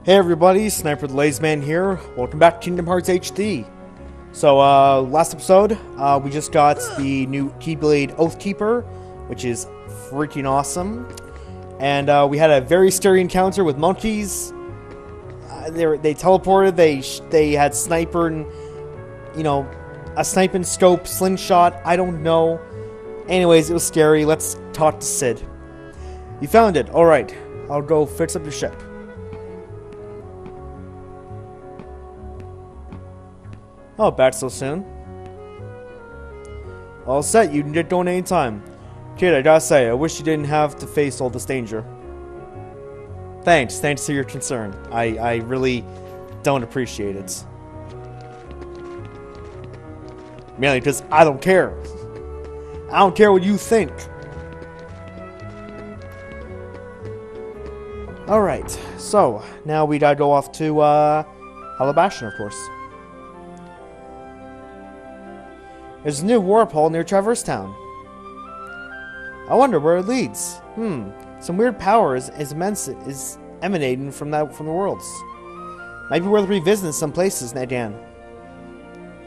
Hey everybody, Snipertheladiesman here. Welcome back to Kingdom Hearts HD. So, last episode, we just got the new Keyblade Oathkeeper, which is freaking awesome. And, we had a very scary encounter with monkeys. They teleported, they had sniper and, you know, a sniping scope, slingshot, I don't know. Anyways, it was scary. Let's talk to Sid. You found it. Alright, I'll go fix up your ship. Oh, back so soon. All set, you can get going anytime. Kid, I gotta say, I wish you didn't have to face all this danger. Thanks for your concern. I really don't appreciate it. Mainly because I don't care. I don't care what you think. Alright, so, now we gotta go off to, Hollow Bastion, of course. There's a new warp hole near Traverse Town. I wonder where it leads. Some weird power is emanating from the worlds. Might be worth revisiting some places, Dan.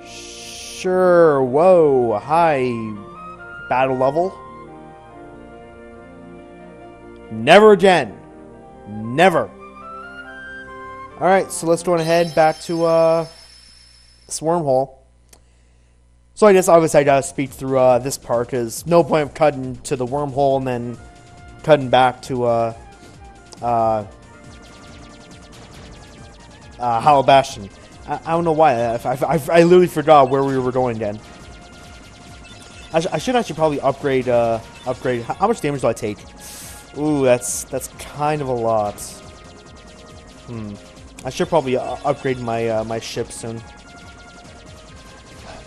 Sure. Whoa. Hi. Battle level. Never again. Never. Alright, so let's go ahead back to this wormhole. So I guess obviously I gotta speak through this part, because no point of cutting to the wormhole and then cutting back to Hollow Bastion. I don't know why. I literally forgot where we were going again. I should actually probably upgrade. How much damage do I take? Ooh, that's kind of a lot. I should probably upgrade my my ship soon.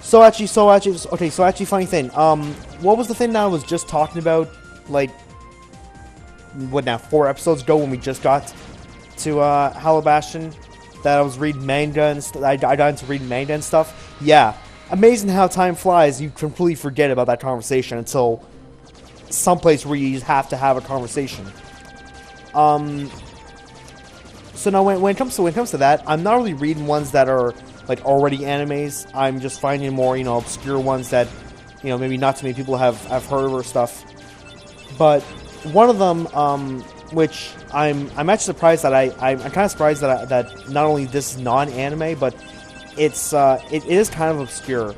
So actually, funny thing. What was the thing that I was just talking about, like, what now, 4 episodes ago when we just got to, Hollow Bastion? That I was reading manga and I got into reading manga and stuff? Yeah. Amazing how time flies, you completely forget about that conversation until someplace where you have to have a conversation. So now when it comes to that, I'm not really reading ones that are like already animes. I'm just finding more, you know, obscure ones that, you know, maybe not too many people have heard of or stuff. But one of them, which I'm actually surprised that I'm kind of surprised that not only this is non-anime, but it is kind of obscure.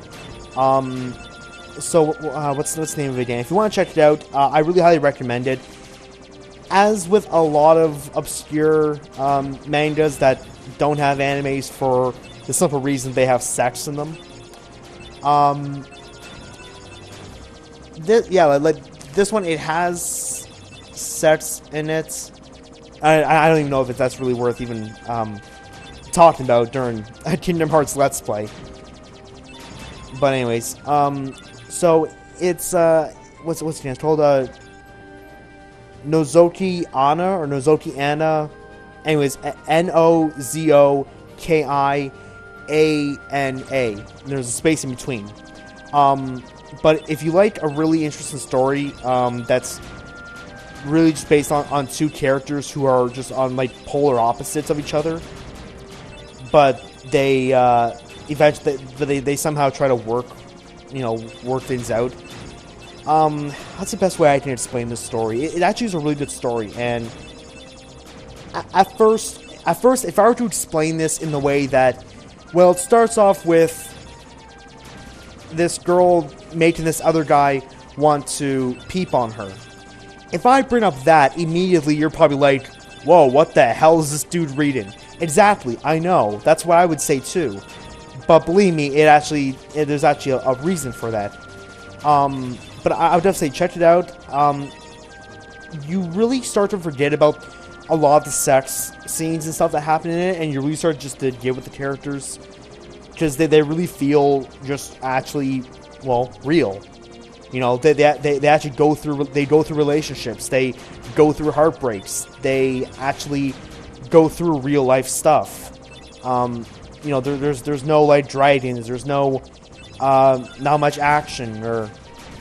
So what's the name of it again? If you want to check it out, I really highly recommend it. As with a lot of obscure mangas that don't have animes for the simple reason they have sex in them. This one, it has sex in it. I don't even know if that's really worth even talking about during a Kingdom Hearts Let's Play. But anyways, so it's what's the name? It's called Nozoki Anna or Nozoki Anna. Anyways, Nozokiana. There's a space in between. But if you like a really interesting story that's really just based on 2 characters who are just on like polar opposites of each other, but they eventually they somehow try to work things out. That's the best way I can explain this story. It actually is a really good story, and at first, if I were to explain this in the way that, well, it starts off with this girl making this other guy want to peep on her. If I bring up that, immediately you're probably like, whoa, what the hell is this dude reading? Exactly, I know. That's what I would say too. But believe me, there's actually a reason for that. But I would definitely say check it out. You really start to forget about a lot of the sex scenes and stuff that happen in it, and you really start just to get with the characters, because they really feel just actually, well, real. You know, they actually go through relationships, they go through heartbreaks, they actually go through real life stuff. You know, there's no like dragons, there's no not much action, or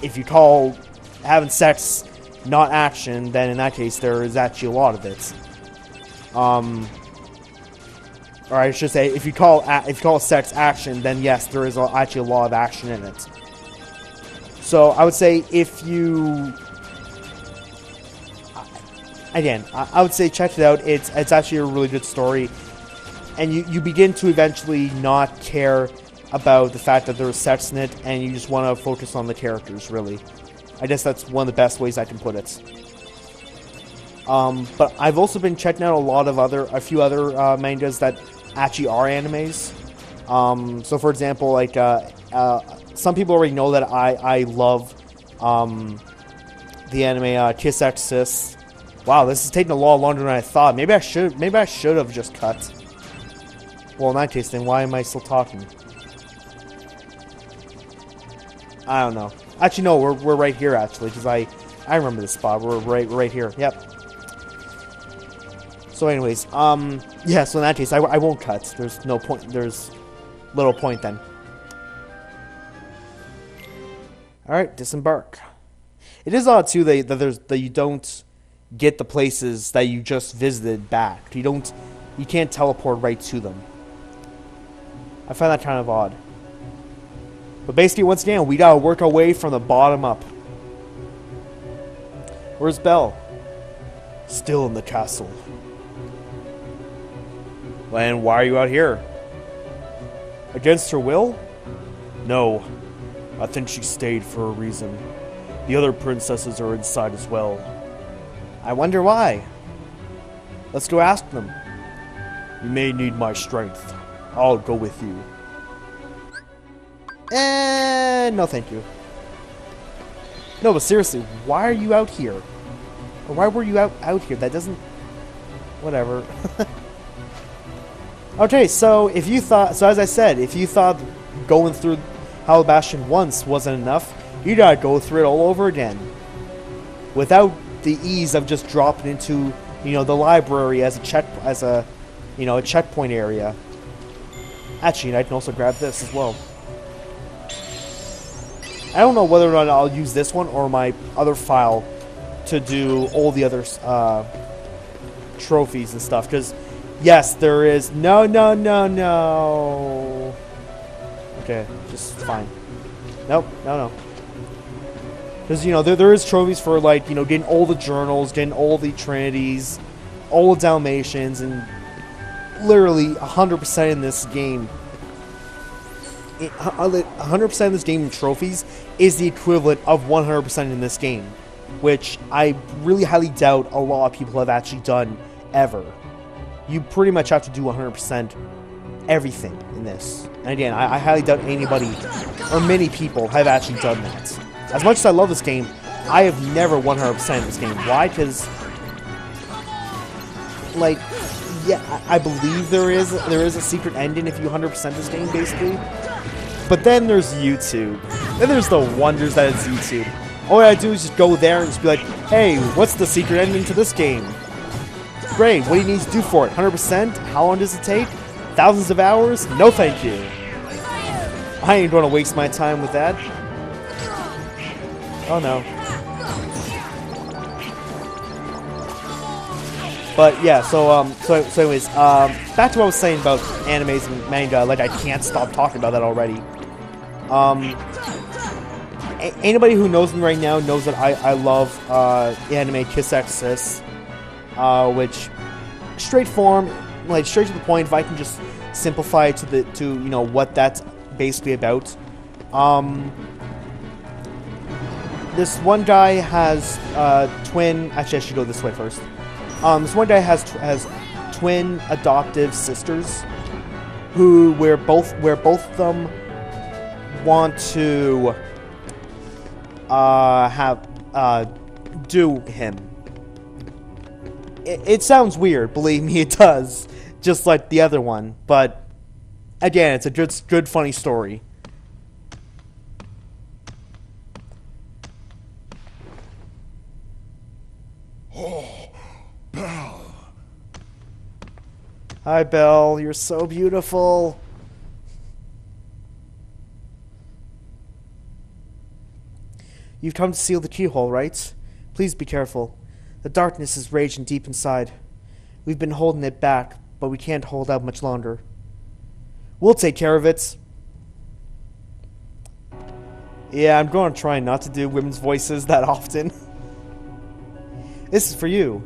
if you call having sex not action, then in that case there is actually a lot of it. or I should say, if you call sex action, then yes, there is actually a lot of action in it. So I would say if you, again, I would say check it out. It's actually a really good story, and you begin to eventually not care about the fact that there's sex in it, and you just want to focus on the characters. Really, I guess that's one of the best ways I can put it. But I've also been checking out a few other mangas that actually are animes. So for example, like some people already know that I love the anime KXS. Wow, this is taking a lot longer than I thought. Maybe I should have just cut. Well, in that case, then why am I still talking? I don't know. Actually, no, we're right here actually, because I remember this spot. We're right here. Yep. So anyways, yeah, so in that case, I won't cut. There's no point. There's little point then. Alright, disembark. It is odd too that you don't get the places that you just visited back. You can't teleport right to them. I find that kind of odd. But basically, once again, we gotta work our way from the bottom up. Where's Belle? Still in the castle. And why are you out here? Against her will? No. I think she stayed for a reason. The other princesses are inside as well. I wonder why. Let's go ask them. You may need my strength. I'll go with you. No thank you. No, but seriously, why are you out here? Or why were you out here? That doesn't... Whatever. Okay, so if you thought... So as I said, if you thought going through Hollow Bastion once wasn't enough, you gotta go through it all over again. Without the ease of just dropping into, you know, the library as a checkpoint area. Actually, I can also grab this as well. I don't know whether or not I'll use this one or my other file to do all the other trophies and stuff, because yes, there is... No. Okay, just fine. Nope, no. Because, you know, there is trophies for, like, you know, getting all the journals, getting all the Trinities, all the Dalmatians, and literally 100% in this game. 100% of this game in trophies is the equivalent of 100% in this game, which I really highly doubt a lot of people have actually done ever. You pretty much have to do 100% everything in this. And again, I highly doubt anybody or many people have actually done that. As much as I love this game, I have never 100% this game. Why? Because, like, yeah, I believe there is a secret ending if you 100% this game, basically. But then there's YouTube. Then there's the wonders that is YouTube. All I do is just go there and just be like, hey, what's the secret ending to this game? Great, what do you need to do for it? 100%? How long does it take? Thousands of hours? No thank you. I ain't gonna waste my time with that. Oh no. But yeah, so anyways, back to what I was saying about animes and manga. Like, I can't stop talking about that already. Anybody who knows me right now knows that I love anime KXS, which straightforward, like straight to the point. If I can just simplify it to you know what that's basically about. This one guy has twin. Actually, I should go this way first. This one guy has twin adoptive sisters, where both of them want to do him. It sounds weird, believe me, it does, just like the other one. But again, it's a good funny story. Oh, Belle. Hi, Belle. You're so beautiful. You've come to seal the keyhole, right? Please be careful. The darkness is raging deep inside. We've been holding it back, but we can't hold out much longer. We'll take care of it. Yeah, I'm going to try not to do women's voices that often. This is for you.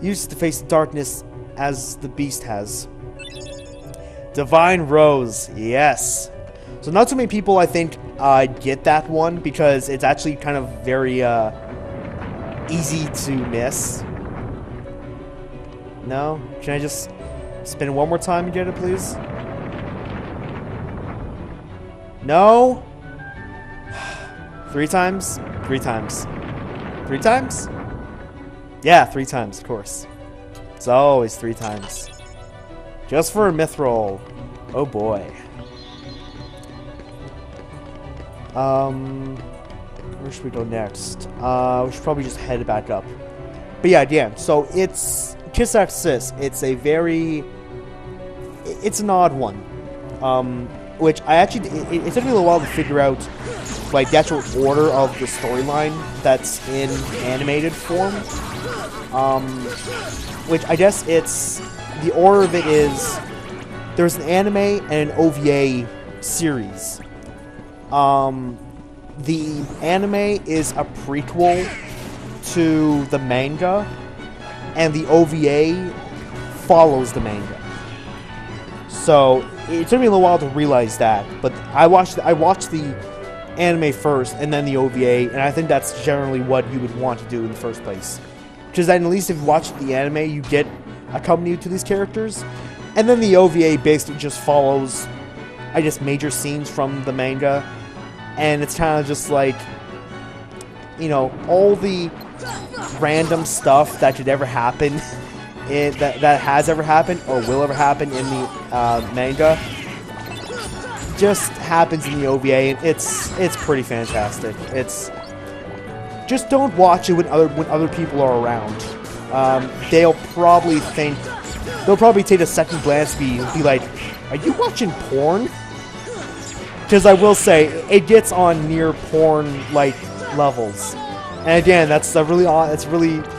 You used to face darkness as the beast has. Divine Rose, yes. So not too many people, I think, get that one because it's actually kind of very easy to miss. No? Can I just spin it one more time and get it, please? No? 3 times? 3 times. 3 times? Yeah, 3 times, of course. It's always 3 times. Just for a myth roll. Oh boy. Where should we go next? We should probably just head back up. But yeah, again, so it's KXS. It's a very... It's an odd one. Which I actually... It took me a little while to figure out, like, the actual order of the storyline that's in animated form. Which I guess it's... The order of it is... There's an anime and an OVA series. The anime is a prequel to the manga, and the OVA follows the manga. So it took me a little while to realize that, but I watched the anime first and then the OVA, and I think that's generally what you would want to do in the first place. Because then at least if you watch the anime, you get accompanied to these characters, and then the OVA basically just follows, I guess, major scenes from the manga, and it's kind of just like, you know, all the random stuff that could ever happen, that has ever happened or will ever happen in the manga, just happens in the OVA, and it's pretty fantastic. It's just don't watch it when other people are around. They'll probably take a second glance and be like, "Are you watching porn?" Because I will say it gets on near porn-like levels, and again, that's a really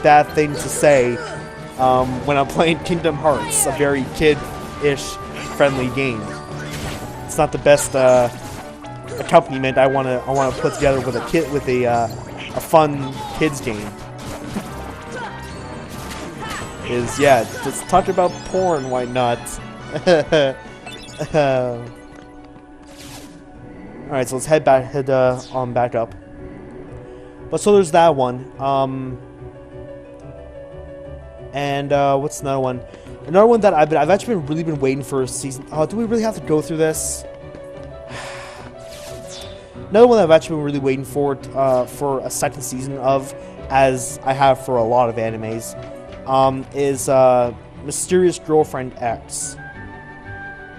bad thing to say when I'm playing Kingdom Hearts, a very kid-ish friendly game. It's not the best accompaniment I want to put together with a fun kids game. Yeah, just talk about porn, why not? Alright, so let's head on back up. But so there's that one. And what's another one? Another one that I've actually really been waiting for a season. Oh, do we really have to go through this? Another one that I've actually been really waiting for a second season of, as I have for a lot of animes, is Mysterious Girlfriend X.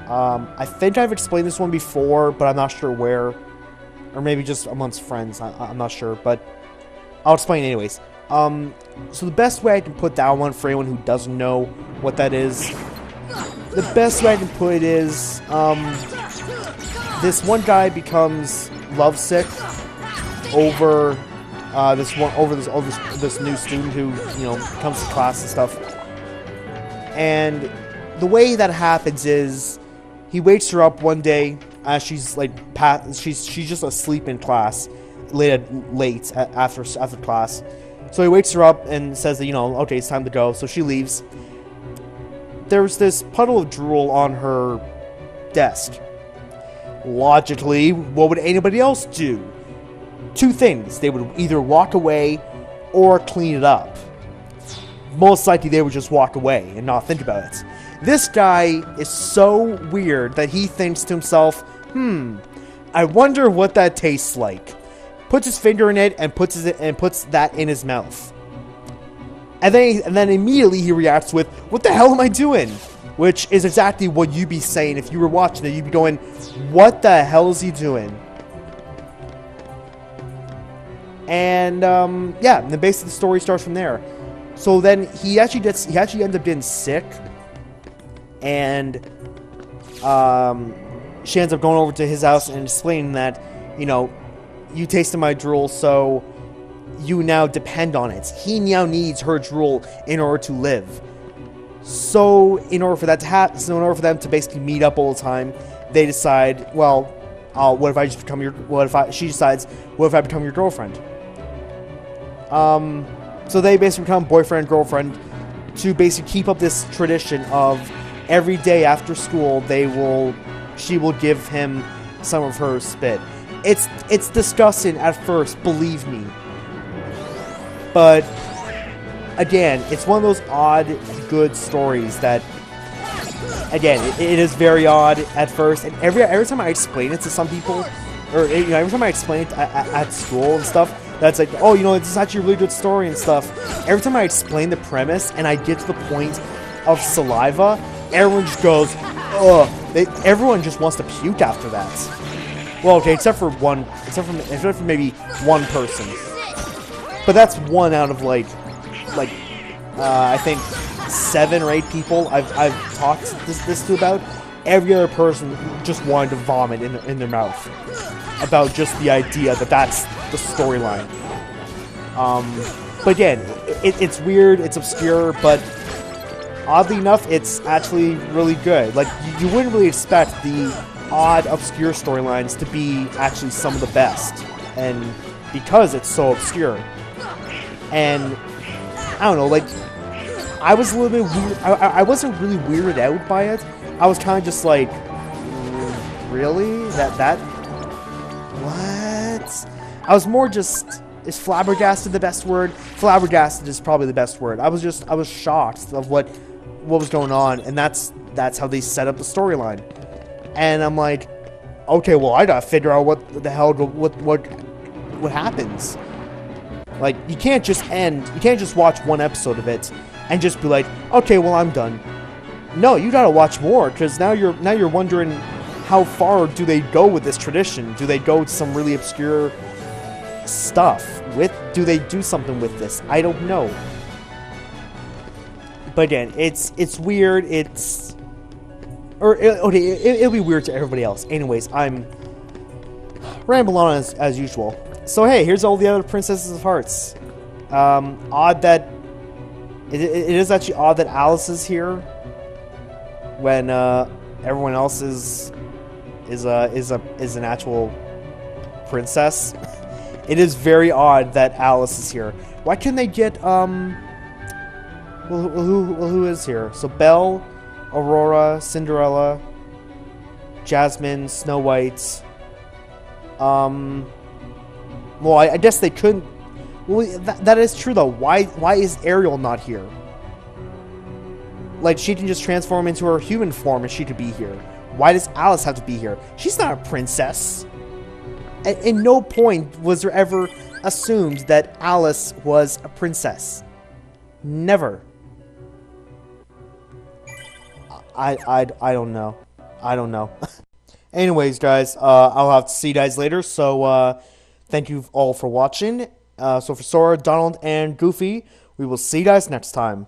I think I've explained this one before, but I'm not sure where. Or maybe just amongst friends, I'm not sure, but I'll explain anyways. So the best way I can put that one for anyone who doesn't know what that is, the best way I can put it is, this one guy becomes lovesick over this new student who, you know, comes to class and stuff. And the way that happens is he wakes her up one day as she's like she's just asleep in class late after class. So he wakes her up and says that, you know, okay, it's time to go. So she leaves. There's this puddle of drool on her desk. Logically, what would anybody else do? 2 things. They would either walk away or clean it up. Most likely they would just walk away and not think about it. This guy is so weird that he thinks to himself, I wonder what that tastes like. Puts his finger in it and puts that in his mouth. And then immediately he reacts with, "What the hell am I doing?" Which is exactly what you'd be saying if you were watching it. You'd be going, "What the hell is he doing?" And yeah, and then basically the story starts from there. So then he actually ends up getting sick, and she ends up going over to his house and explaining that, you know, you tasted my drool, so you now depend on it. He now needs her drool in order to live. So in order for that to happen, so in order for them to basically meet up all the time, they decide, well, what if I just become your? She decides, what if I become your girlfriend? So they basically become boyfriend and girlfriend to basically keep up this tradition of every day after school she will give him some of her spit. It's disgusting at first, believe me. But again, it's one of those odd, good stories that, again, it is very odd at first. And every time I explain it to some people, or every time I explain it at school and stuff, that's like, oh, this is actually a really good story and stuff. Every time I explain the premise and I get to the point of saliva, everyone just goes, ugh. Everyone just wants to puke after that. Well, okay, except for maybe one person. But that's one out of I think 7 or 8 people I've talked this to about. Every other person just wanted to vomit in their mouth about just the idea that that's the storyline. But again, it's weird, it's obscure, but oddly enough, it's actually really good. Like, you wouldn't really expect the odd, obscure storylines to be actually some of the best, and because it's so obscure. And I don't know, like, I was a little bit weird. I wasn't really weirded out by it. I was kind of just like, really? That? What? I was more just, is flabbergasted the best word? Flabbergasted is probably the best word. I was shocked of what was going on, and that's how they set up the storyline. And I'm like, okay, well, I gotta figure out what the hell, what happens. Like, you can't just watch one episode of it and just be like, okay, well, I'm done. No, you gotta watch more, because now you're wondering, how far do they go with this tradition? Do they go to some really obscure stuff? Do they do something with this? I don't know. But again, it's weird. It'll be weird to everybody else. Anyways, I'm rambling on as usual. So hey, here's all the other Princesses of Hearts. Odd that it is actually odd that Alice is here when everyone else is an actual princess. It is very odd that Alice is here. Why can't they get who is here? So Belle, Aurora, Cinderella, Jasmine, Snow White. Well, I guess they couldn't. Well, that is true though. Why is Ariel not here? Like, she can just transform into her human form and she could be here. Why does Alice have to be here? She's not a princess. At no point was there ever assumed that Alice was a princess. Never. I don't know. I don't know. Anyways, guys, I'll have to see you guys later. So, thank you all for watching. So for Sora, Donald, and Goofy, we will see you guys next time.